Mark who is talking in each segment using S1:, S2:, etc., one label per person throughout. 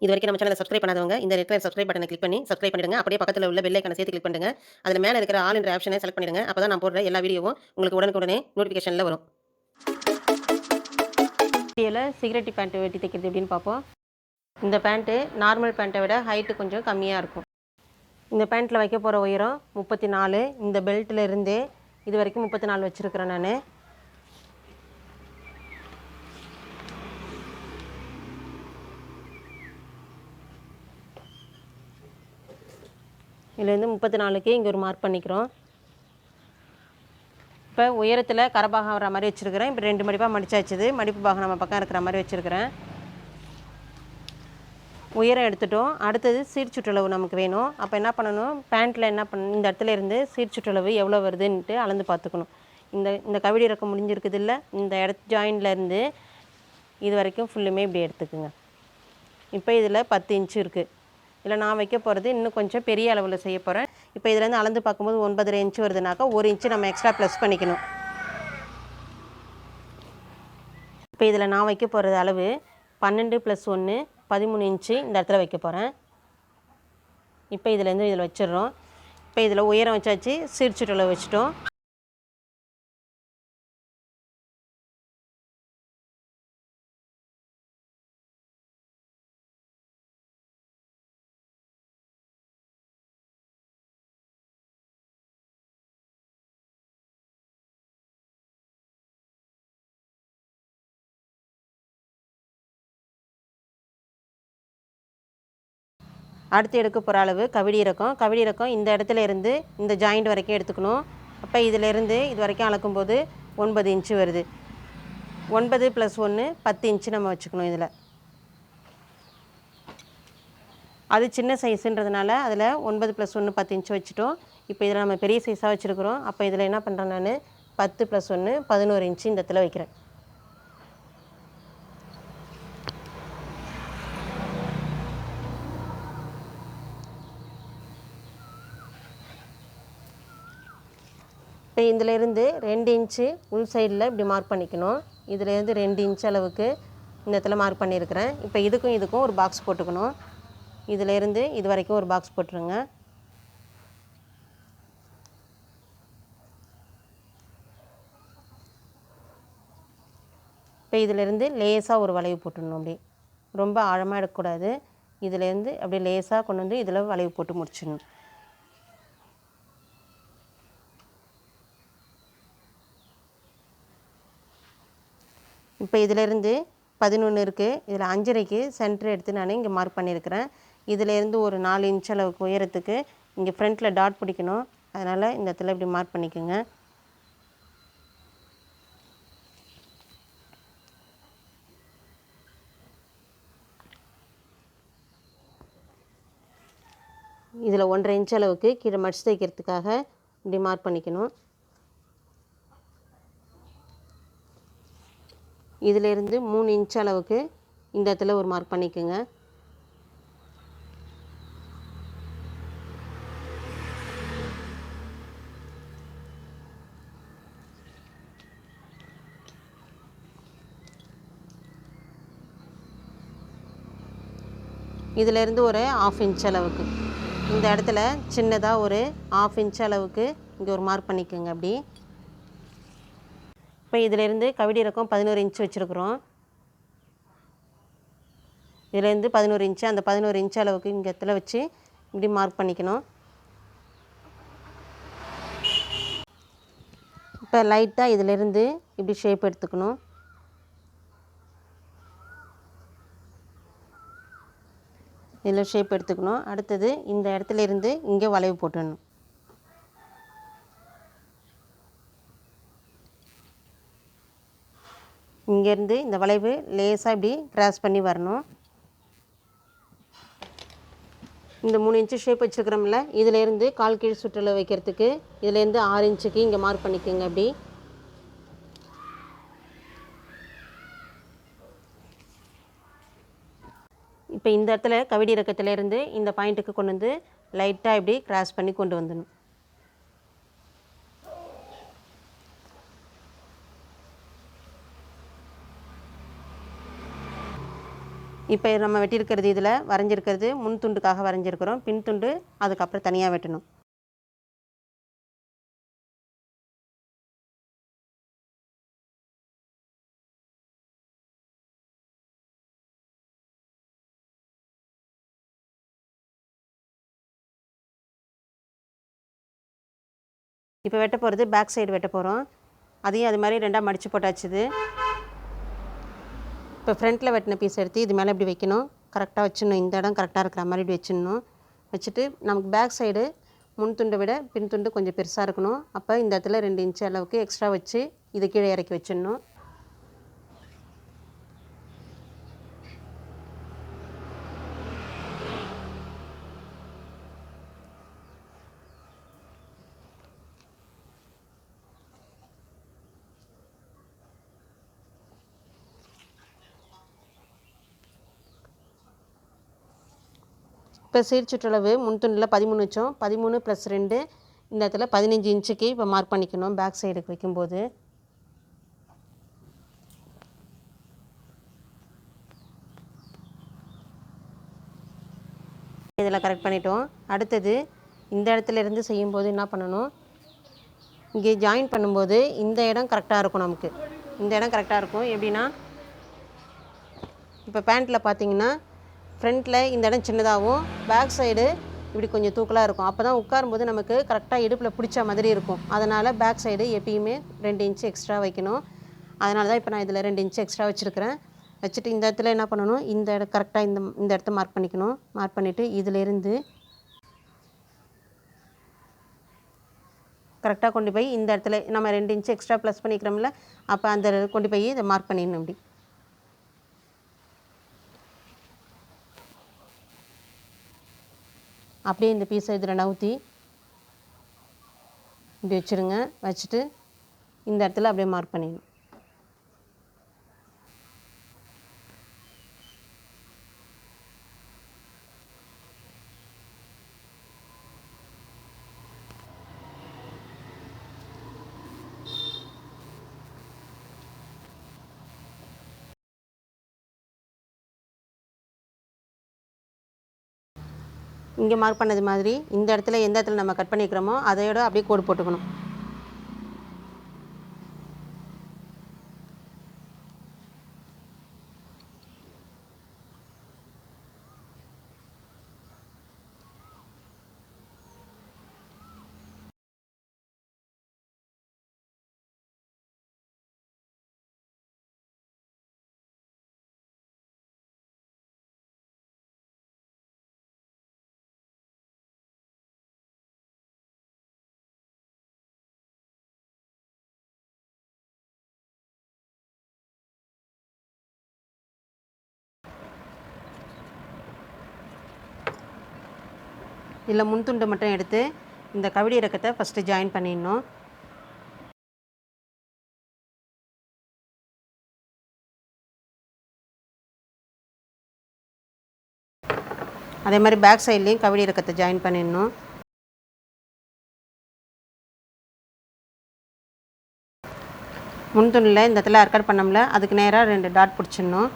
S1: இது வரைக்கும் நம்ம சேனலை சப்ஸ்கிரைப் பண்ணாதவங்க இந்த ரெட் கலர் சப்ஸ்கிரைப் பட்டனை கிளிக் பண்ணி சப்ஸ்கிரைப் பண்ணிடுங்க. அப்படியே பக்கத்தில் உள்ள பெல் ஐகானை சேர்த்து கிளிக் பண்ணுங்க. அதில் மேலே இருக்கிற ஆல் என்ற ஆப்ஷனை செலக்ட் பண்ணிடுங்க. அப்பதான் நான் போடுற எல்லா வீடியோவும் உங்களுக்கு உடனுக்குடனே நோட்டிஃபிகேஷனில் வரும். வீடியோவில் சிகரெட்டி பேண்ட்டு வெட்டி தைக்கிறது எப்படின்னு பார்ப்போம். இந்த பேண்ட்டு நார்மல் பேண்ட்டை விட ஹைட்டு கொஞ்சம் கம்மியாக இருக்கும். இந்த பேண்ட்டில் வைக்க போகிற உயரம் 34. இந்த பெல்ட்டில் இருந்தே இது வரைக்கும் 34 வச்சுருக்கிறேன் நான். இதுலேருந்து 34க்கு இங்கே ஒரு மார்க் பண்ணிக்கிறோம். இப்போ உயரத்தில் கரபாகம் வர மாதிரி வச்சுருக்கிறேன். இப்போ 2 மடிப்பாக மடிச்சாச்சுது. மடிப்பு பாகம் நம்ம பக்கம் இருக்கிற மாதிரி வச்சுருக்கிறேன். உயரம் எடுத்துட்டோம். அடுத்தது சீர் சுற்றளவு நமக்கு வேணும். அப்போ என்ன பண்ணணும், பேண்ட்டில் என்ன பண்ணணும், இந்த இடத்துல இருந்து சீர் சுற்றளவு எவ்வளோ வருதுன்ட்டு அளந்து பார்த்துக்கணும். இந்த கவிடி இறக்கம் முடிஞ்சிருக்குது இல்லை, இந்த ஜாயின்லேருந்து இது வரைக்கும் ஃபுல்லுமே இப்படி எடுத்துக்குங்க. இப்போ இதில் 10 இன்ச்சு இருக்குது. இதில் நான் வைக்க போகிறது இன்னும் கொஞ்சம் பெரிய அளவில் செய்ய போகிறேன். இப்போ இதுலேருந்து அளந்து பார்க்கும்போது 9.5 இன்ச்சு வருதுனாக்கா 1 இன்ச்சு நம்ம எக்ஸ்ட்ரா ப்ளஸ் பண்ணிக்கணும். இப்போ இதில் நான் வைக்க போகிறது அளவு 12 + 1 13 இன்ச்சு இந்த இடத்துல வைக்க போகிறேன். இப்போ இதுலேருந்து இதில் வச்சிடுறோம். இப்போ இதில் உயரம் வச்சாச்சு, சீர் சுற்றளவு வச்சுட்டோம். அடுத்து எடுக்க போகிற அளவு கவிடி இறக்கம் இந்த இடத்துல இருந்து இந்த ஜாயிண்ட் வரைக்கும் எடுத்துக்கணும். அப்போ இதிலேருந்து இது வரைக்கும் அளக்கும்போது 9 இன்ச்சு வருது. 9 + 1 10 இன்ச்சு நம்ம வச்சுக்கணும். இதில் அது சின்ன சைஸுன்றதுனால அதில் 9 + 1 10 இன்ச்சு வச்சுட்டோம். இப்போ இதில் நம்ம பெரிய சைஸாக வச்சுருக்குறோம். அப்போ இதில் என்ன பண்ணுறேன், நான் 10 + 1 11 இன்ச்சு இந்த இடத்துல வைக்கிறேன். இப்போ இதிலேருந்து 2 இன்ச்சு உள் சைடில் இப்படி மார்க் பண்ணிக்கணும். இதிலேருந்து 2 இன்ச் அளவுக்கு இந்த இடத்துல மார்க் பண்ணியிருக்கிறேன். இப்போ இதுக்கும் ஒரு பாக்ஸ் போட்டுக்கணும். இதிலேருந்து இது வரைக்கும் ஒரு பாக்ஸ் போட்டுருங்க. இப்போ இதிலேருந்து லேசாக ஒரு வளைவு போட்டுடணும். அப்படி ரொம்ப ஆழமாக எடுக்கக்கூடாது. இதிலேருந்து அப்படியே லேசாக கொண்டு வந்து இதில் வளைவு போட்டு முடிச்சிடணும். இப்போ இதிலேருந்து 11 இருக்குது. இதில் 5.5க்கு சென்டர் எடுத்து நான் இங்கே மார்க் பண்ணியிருக்கிறேன். இதிலேருந்து ஒரு 4 இன்ச் அளவுக்கு உயரத்துக்கு இங்கே ஃப்ரண்ட்டில் டாட் பிடிக்கணும். அதனால் இந்த இடத்துல இப்படி மார்க் பண்ணிக்கோங்க. இதில் 1.5 இன்ச் அளவுக்கு கீழே மடிச்சு தைக்கிறதுக்காக இப்படி மார்க் பண்ணிக்கணும். இதிலேருந்து 3 இன்ச் அளவுக்கு இந்த இடத்துல ஒரு மார்க் பண்ணிக்கோங்க. இதிலேருந்து ஒரு 1/2 இன்ச் அளவுக்கு இந்த இடத்துல சின்னதாக ஒரு 1/2 இன்ச் அளவுக்கு இங்கே ஒரு மார்க் பண்ணிக்கோங்க. அப்படி இப்போ இதிலேருந்து கவிடி இறக்கம் 11 இன்ச் வச்சுருக்குறோம். இதிலேருந்து 11 இன்ச்சு, அந்த 11 இன்ச் அளவுக்கு இங்கே இடத்துல வச்சு இப்படி மார்க் பண்ணிக்கணும். இப்போ லைட்டாக இதிலேருந்து இப்படி ஷேப் எடுத்துக்கணும். இதில் ஷேப் எடுத்துக்கணும். அடுத்தது இந்த இடத்துல இருந்து இங்கே வளைவு போட்டுடணும். இங்கேருந்து இந்த வளைவு லேசாக இப்படி கிராஸ் பண்ணி வரணும். இந்த 3 இன்ச்சு ஷேப் வச்சுருக்கிறோம்ல, இதிலேருந்து கால் கீழ் சுற்றளவு வைக்கிறதுக்கு இதிலேருந்து 6 இன்ச்சுக்கு இங்கே மார்க் பண்ணிக்கோங்க. அப்படி இப்போ இந்த இடத்துல கவிடி இறக்கத்துலேருந்து இந்த பாயிண்ட்டுக்கு கொண்டு வந்து லைட்டாக இப்படி கிராஸ் பண்ணி கொண்டு வந்துடணும். இப்போ நம்ம வெட்டியிருக்கிறது இதில் வரைஞ்சிருக்கிறது முன் துண்டுக்காக வரைஞ்சிருக்கிறோம். பின் துண்டு அதுக்கப்புறம் தனியாக வெட்டணும். இப்போ வெட்ட போகிறது பேக் சைடு வெட்ட போகிறோம். அதையும் அது மாதிரி 2ஆக மடித்து போட்டாச்சுது. இப்போ ஃப்ரண்ட்டில் வெட்டின பீஸ் எடுத்து இது மேலே இப்படி வைக்கணும். கரெக்டாக வச்சிடணும். இந்த இடம் கரெக்டாக இருக்கிற மாதிரி இப்படி வச்சிடணும். வச்சுட்டு நமக்கு பேக் சைடு முன் துண்டை விட பின் துண்டு கொஞ்சம் பெருசாக இருக்கணும். அப்போ இந்த இடத்துல 2 இன்ச்சு அளவுக்கு எக்ஸ்ட்ரா வச்சு இது கீழே இறக்கி வச்சிடணும். இப்போ சீர் சுற்றளவு முன் துண்டில் 13 வச்சோம். 13 + 2 இந்த இடத்துல 15 இன்ச்சுக்கு இப்போ மார்க் பண்ணிக்கணும். பேக் சைடுக்கு வைக்கும்போது இதில் கரெக்ட் பண்ணிட்டோம். அடுத்தது இந்த இடத்துல இருந்து செய்யும்போது என்ன பண்ணணும், இங்கே ஜாயின் பண்ணும்போது இந்த இடம் கரெக்டாக இருக்கும். நமக்கு இந்த இடம் கரெக்டாக இருக்கும். எப்படின்னா இப்போ பேண்ட்டில் பார்த்தீங்கன்னா ஃப்ரண்ட்டில் இந்த இடம் சின்னதாகவும் பேக் சைடு இப்படி கொஞ்சம் தூக்கலாக இருக்கும். அப்போ தான் உட்காரும்போது நமக்கு கரெக்டாக இடுப்பில் பிடிச்ச மாதிரி இருக்கும். அதனால் பேக் சைடு எப்பயுமே 2 இன்ச்சு எக்ஸ்ட்ரா வைக்கணும். அதனால தான் இப்போ நான் இதில் 2 இன்ச்சு எக்ஸ்ட்ரா வச்சுருக்கிறேன். வச்சுட்டு இந்த இடத்துல என்ன பண்ணணும், இந்த இடம் கரெக்டாக இந்த இடத்த மார்க் பண்ணிக்கணும். மார்க் பண்ணிவிட்டு இதிலேருந்து கரெக்டாக கொண்டு போய் இந்த இடத்துல நம்ம 2 இன்ச்சு எக்ஸ்ட்ரா ப்ளஸ் பண்ணிக்கிறோம்ல, அப்போ அந்த கொண்டு போய் இதை மார்க் பண்ணிடணும். இப்படி அப்படியே இந்த பீஸை இதில் நவுத்தி இப்படி வச்சுருங்க. வச்சுட்டு இந்த இடத்துல அப்படியே மார்க் பண்ணிடணும். இங்கே மார்க் பண்ணது மாதிரி இந்த இடத்துல எந்த இடத்துல நம்ம கட் பண்ணிக்கிறோமோ அதையோட அப்படியே கோடு போட்டுக்கணும். இதில் முன் துண்டை மட்டும் எடுத்து இந்த கவிடி இறக்கத்தை ஃபஸ்ட்டு ஜாயின் பண்ணிடணும். அதே மாதிரி பேக் சைட்லேயும் கவிடி இறக்கத்தை ஜாயின் பண்ணிடணும். முன் துண்டில் இந்த இடத்துல அர்க்கட் பண்ணோம்ல, அதுக்கு நேராக 2 டாட் பிடிச்சிடணும்.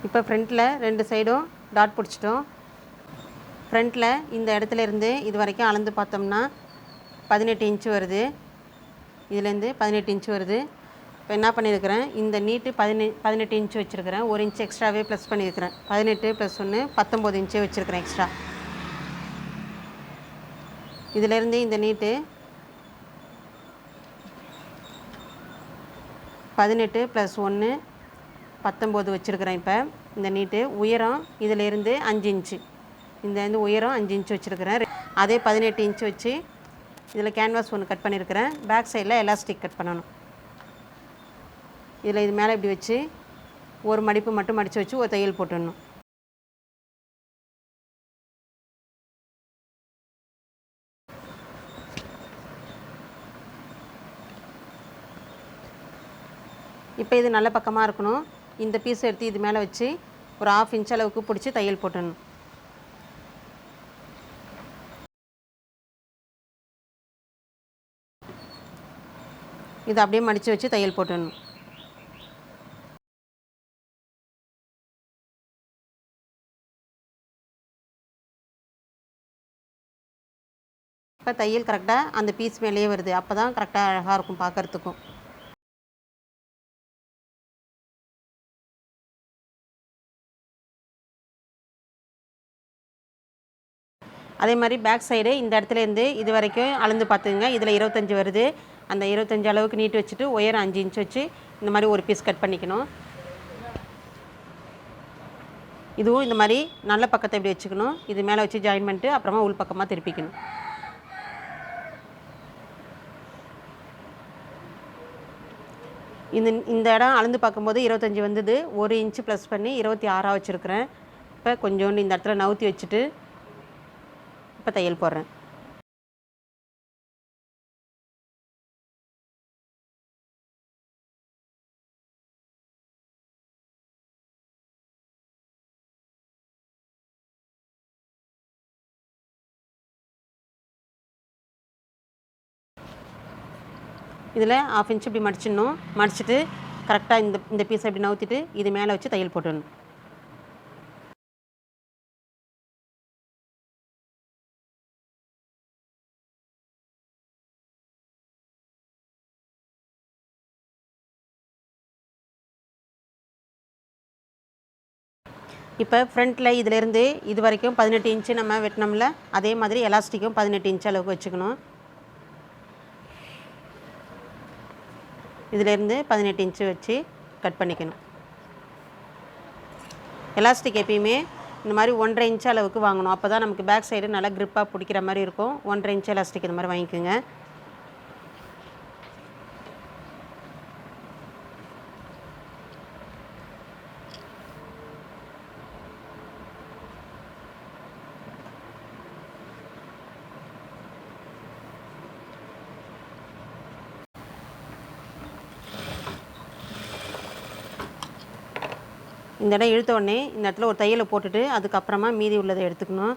S1: இப்போ ஃப்ரண்ட்டில் 2 சைடும் டாட் பிடிச்சிட்டோம். ஃப்ரண்ட்டில் இந்த இடத்துல இருந்து இது வரைக்கும் அளந்து பார்த்தோம்னா 18 இன்ச்சு வருது. இதுலேருந்து 18 இன்ச்சு வருது. இப்போ என்ன பண்ணியிருக்கிறேன், இந்த நீட்டு 18 இன்ச்சு வச்சுருக்கிறேன். 1 இன்ச்சு எக்ஸ்ட்ராவே ப்ளஸ் பண்ணியிருக்கிறேன். 18 + 1 19 இன்ச்சு வச்சுருக்கிறேன் எக்ஸ்ட்ரா. இதிலேருந்து இந்த நீட்டு 18 + 1 19 வச்சுருக்கிறேன். இப்போ இந்த நீட்டு உயரம் இதிலேருந்து 5 இன்ச்சு, இந்த உயரம் 5 இன்ச்சு வச்சுருக்கிறேன். அதே 18 இன்ச்சு வச்சு இதில் கேன்வாஸ் ஒன்று கட் பண்ணியிருக்கிறேன். பேக் சைடில் எலாஸ்டிக் கட் பண்ணணும். இதில் இது மேலே இப்படி வச்சு ஒரு மடிப்பு மட்டும் மடித்து வச்சு ஒரு தையல் போட்டுடணும். இப்போ இது நல்ல பக்கமாக இருக்கணும். இந்த பீஸ் எடுத்து இது மேலே வச்சு ஒரு 1/2 இன்ச் அளவுக்கு பிடிச்சி தையல் போட்டுடணும். இதை அப்படியே மடித்து வச்சு தையல் போட்டுடணும். இப்போ தையல் கரெக்டாக அந்த பீஸ் மேலேயே வருது. அப்போ தான் கரெக்டாக அழகாக இருக்கும் பார்க்குறதுக்கும். அதே மாதிரி பேக் சைடு இந்த இடத்துலேருந்து இது வரைக்கும் அளந்து பார்த்துங்க. இதில் 25 வருது. அந்த 25 அளவுக்கு நீட்டு வச்சுட்டு உயரம் 5 இன்ச் வச்சு இந்த மாதிரி ஒரு பீஸ் கட் பண்ணிக்கணும். இதுவும் இந்த மாதிரி நல்ல பக்கத்தை இப்படி வச்சுக்கணும். இது மேலே வச்சு ஜாயின் பண்ணிட்டு அப்புறமா உள் பக்கமாக திருப்பிக்கணும். இந்த இடம் அளந்து பார்க்கும்போது 25 வந்தது. 1 இன்ச்சு ப்ளஸ் பண்ணி 26 வச்சுருக்கிறேன். இப்போ கொஞ்சோண்டு இந்த இடத்துல நவுத்தி வச்சுட்டு இப்போ தையல் போடுறேன். இதில் 1/2 இன்ச் இப்படி மடிச்சிடணும். மடிச்சுட்டு கரெக்டாக இந்த பீஸை இப்படி நவுத்திட்டு இது மேலே வச்சு தையல் போட்டுடணும். இப்போ ஃப்ரண்ட்டில் இதிலேருந்து இது வரைக்கும் 18 இன்ச்சு நம்ம வெட்டினோம்ல, அதே மாதிரி எலாஸ்டிக்கும் 18 இன்ச் அளவுக்கு வச்சுக்கணும். இதிலேருந்து 18 இன்ச்சு வச்சு கட் பண்ணிக்கணும். எலாஸ்டிக் எப்பயுமே இந்த மாதிரி 1.5 இன்ச் அளவுக்கு வாங்கணும். அப்போ தான் நமக்கு பேக் சைடு நல்லா க்ரிப்பாக பிடிக்கிற மாதிரி இருக்கும். 1.5 இன்ச் எலாஸ்டிக் இந்த மாதிரி வாங்கிக்கோங்க. இந்த இடம் இழுத்த உடனே இந்த இடத்துல ஒரு தையலை போட்டுட்டு அதுக்கப்புறமா மீதி உள்ளதை எடுத்துக்கணும்.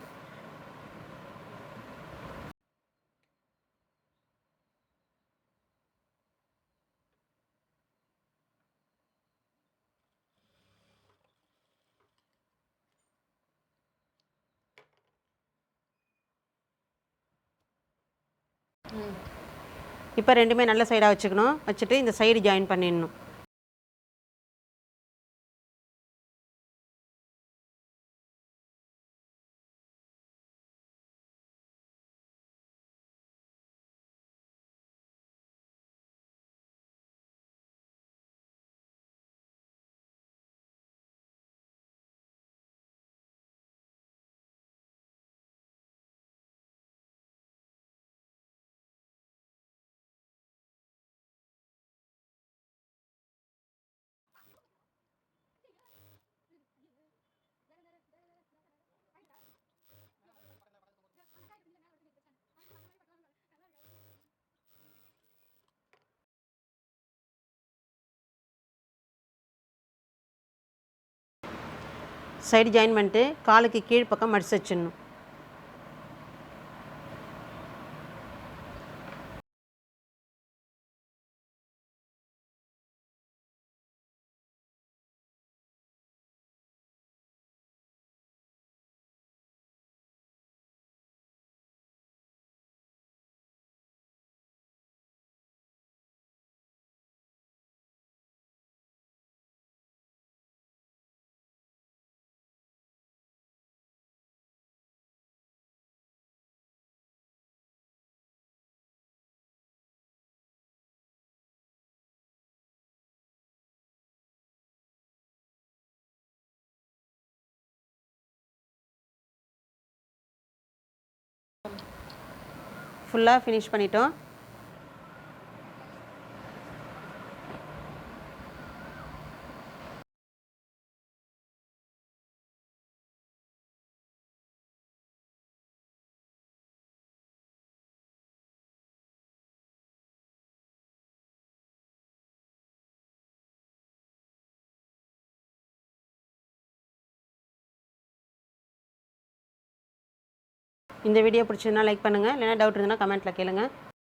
S1: இப்போ ரெண்டுமே நல்ல சைடாக வச்சுக்கணும். வச்சுட்டு இந்த சைடு ஜாயின் பண்ணிடணும். சைடு ஜாயின் பண்ணிட்டு காலுக்கு கீழ் பக்கம் மடிச்சு வச்சிடணும். ஃபுல்லாக ஃபினிஷ் பண்ணிட்டோம். இந்த வீடியோ பிடிச்சதுன்னா லைக் பண்ணுங்கள், இல்லைனா டவுட் இருந்ததுன்னா கமெண்ட்டில் கேளுங்கள்.